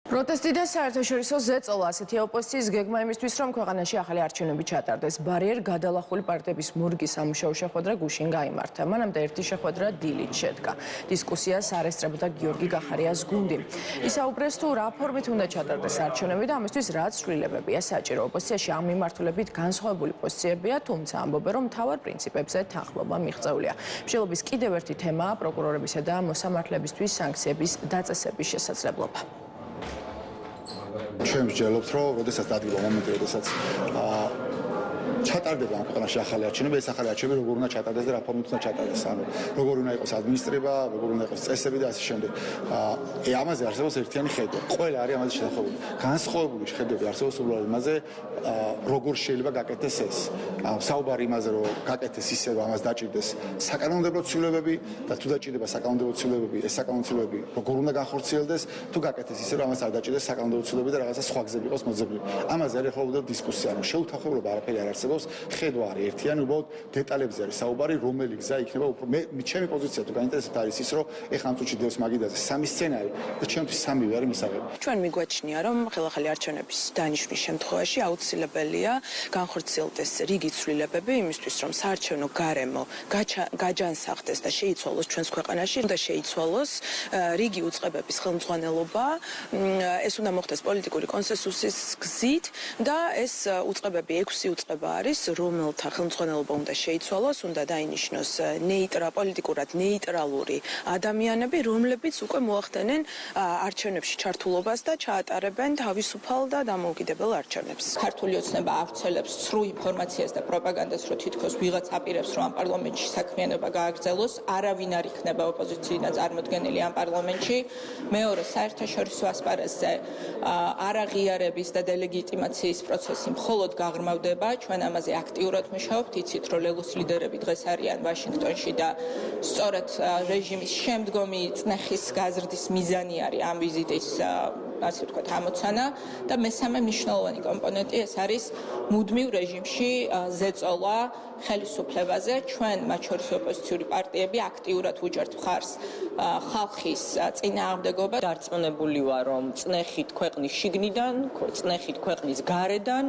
პროტესტი და საერთაშორისო ზეწოლა ასეთი ოპოზიციის გეგმა იმისთვის, რომ ქვეყანაში ახალი არჩევნები ჩატარდეს. ბარიერ გადალახული პარტიების მორგის სამუშაო შეხვედრა გუშინ გაიმართა. მანამდე ერთი შეხვედრა დილით შედგა. დისკუსიას არესწრებოდა გიორგი გახარიას გუნდი. ისაუბრეს თუ რა ფორმით უნდა ჩატარდეს არჩევნები და ამისთვის რაც ცვლილებებია საჭირო. ოპოზიციაში ამ მიმართულებით განსხვავებული პოზიციებია, თუმცა ამბობენ, რომ მთავარ პრინციპებზე თანხმობა მიღწეულია. მსჯელობის კიდევ ერთი თემაა პროკურორებისა და მოსამართლებისთვის სანქციების დაწესების შესაძლებლობა. ჩვენ ვსჯელობთ, რომ როდესაც დადგება მომენტი, როდესაც ჩატარდება ამ ქვეყანაში ახალი არჩევნები, ეს ახალი არჩევნები როგორ უნდა ჩატარდეს და რა ფორმით უნდა ჩატარდეს. ანუ როგორ უნდა იყოს ადმინისტრირება, როგორ უნდა იყოს წესები და ასე შემდეგ. ამაზე არსებობს ერთიანი ხედვა. ყველა არის ამაზე შეთანხმებული. განსხვავებული ხედვები არსებობს უბრალოდ იმაზე, როგორ შეიძლება გაკეთდეს ეს. საუბარი იმაზე, რომ გაკეთდეს ისე, რომ ამას დაჭირდეს საკანონმდებლო ცვლილებები და თუ დაჭირდება საკანონმდებლო ცვლილებები, ეს საკანონმდებლო ცვლილებები როგორ უნდა განხორციელდეს, თუ გაკეთდეს ისე, რომ ამას არ დაჭირდეს საკანონმდებლო ცვლილებები და რაღაცა სხვა გზები იყოს მოძებნილი. ამაზე არის ხოლმე დისკუსია, რომ შეუთანხმებლობა არაფერი არ არსებობს. ხედვა არის ერთიანი, უბრალოდ დეტალებზე არის საუბარი, რომელი გზა იქნება უფრო ჩემი პოზიცია თუ გაინტერესებთ არის ის, რომ ეხლა ამ წუთში დევს მაგიდაზე სამი სცენარი და ჩემთვის სამივე არის მისაღები. ჩვენ მიგვაჩნია, რომ ხელახალი არჩევნების დანიშვნის შემთხვევაში აუცილებელია განხორციელდეს რიგი ცვლილებები იმისთვის, რომ საარჩევნო გარემო გაჯანსაღდეს და შეიცვალოს ჩვენს ქვეყანაში და შეიცვალოს რიგი უწყებების ხელმძღვანელობა. ეს უნდა მოხდეს პოლიტიკური კონსენსუსის გზით და ეს უწყებები 6 უწყება არის, რომელთა ხელმძღვანელობა უნდა შეიცვალოს, უნდა დაინიშნოს პოლიტიკურად ნეიტრალური ადამიანები, რომლებიც უკვე მოახდენენ არჩევნებში ჩართულობას და ჩაატარებენ თავისუფალ და დამოუკიდებელ არჩევნებს. ქართული ოცნება ავრცელებს ცრუ ინფორმაციას და პროპაგანდას, რომ თითქოს ვიღაც აპირებს, რომ ამ პარლამენტში საქმიანობა გააგრძელოს, არავინ არ იქნება ოპოზიციიდან წარმოდგენილი ამ პარლამენტში. მეორე, საერთაშორისო ასპარეზზე არაღიარების და დელეგიტიმაციის პროცესი მხოლოდ გაღრმავდება. ჩვენ ამაზე აქტიურად მუშაობთ, იცით, რომ ლელოს ლიდერები დღეს არიან ვაშინგტონში და სწორედ რეჟიმის შემდგომი წნეხის გაზრდის მიზანი არის ამ ვიზიტის ასე ვთქვათ ამოცანა და მესამე მნიშვნელოვანი კომპონენტი ეს არის მუდმივ რეჟიმში ზეწოლა ხელისუფლებაზე. ჩვენ მათ შორის ოპოზიციური პარტიები აქტიურად ვუჯერთ მხარს ხალხის წინააღმდეგობა. დარწმუნებული ვარ, რომ წნეხით ქვეყნის შიგნიდან, წნეხით ქვეყნის გარედან,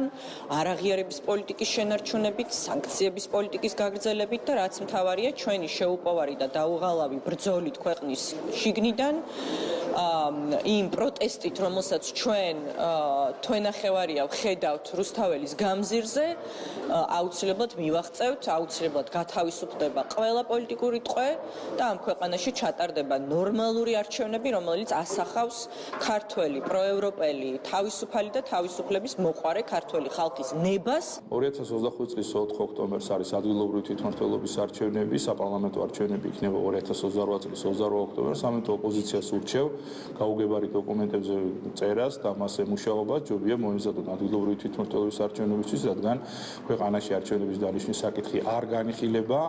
არაღიარების პოლიტიკის შენარჩუნებით, სანქციების პოლიტიკის გაგრძელებით და რაც მთავარია, ჩვენი შეუპოვარი და დაუღალავი ბრძოლით ქვეყნის შიგნიდან, იმ პროტესტით, რომელსაც ჩვენ თვენახევარია ვხედავთ რუსთაველის გამზირზე, აუცილებლად მივაღწევთ, აუცილებლად გათავისუფლდება ყველა პოლიტიკური ტყვე და ამ ქვეყანაში ჩატარდება ნორმალური არჩევნები, რომელიც ასახავს ქართველი, პროევროპელი, თავისუფალი და თავისუფლების მოყვარე ქართველი ხალხის ნებას. 2025 წლის 4 ოქტომბერს არის ადგილობრივი თვითმმართველობის არჩევნები, საპარლამენტო არჩევნები იქნება 2028 წლის 28 ოქტომბერს. ამიტომ ოპოზიციას ურჩევ გაუგებარი დოკუმენტებზე წერას და მასზე მუშაობა ჯობია მოემზადოთ ადგილობრივი თვითმმართველობის არჩევნებისთვის, რადგან ქვეყანაში არჩევნების დანიშვნის საკითხი არ განიხილება,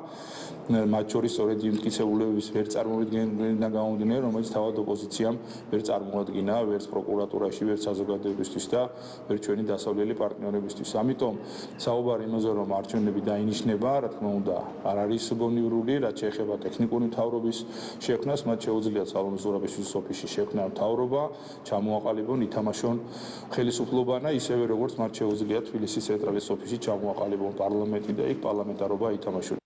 მათ შორის სწორედ იმ მტკიცებულებების ვერ წარმოადგენიდან გამომდინარე, რომელიც თავად ოპოზიციამ ვერ წარმოადგინა, ვერც პროკურატურაში, ვერც საზოგადოებისთვის და ვერ ჩვენი დასავლელი პარტნიორებისთვის. ამიტომ საუბარი იმაზე, რომ არჩევნები დაინიშნება, რა თქმა უნდა, არ არის გონივრული, რაც შეეხება ტექნიკური მთავრობის შექმნას, მათ შეუძლიათ სალომე ზურაბიშვილის ოფისში შექმნა მთავრობა, ჩამოაყალიბონ, ითამაშონ ხელისუფლებანა, ისევე როგორც მათ შეუძლიათ თბილისის ცენტრალის ოფისში ჩამოაყალიბონ პარლამენტი და იქ პარლამენტარობა ითამაშონ.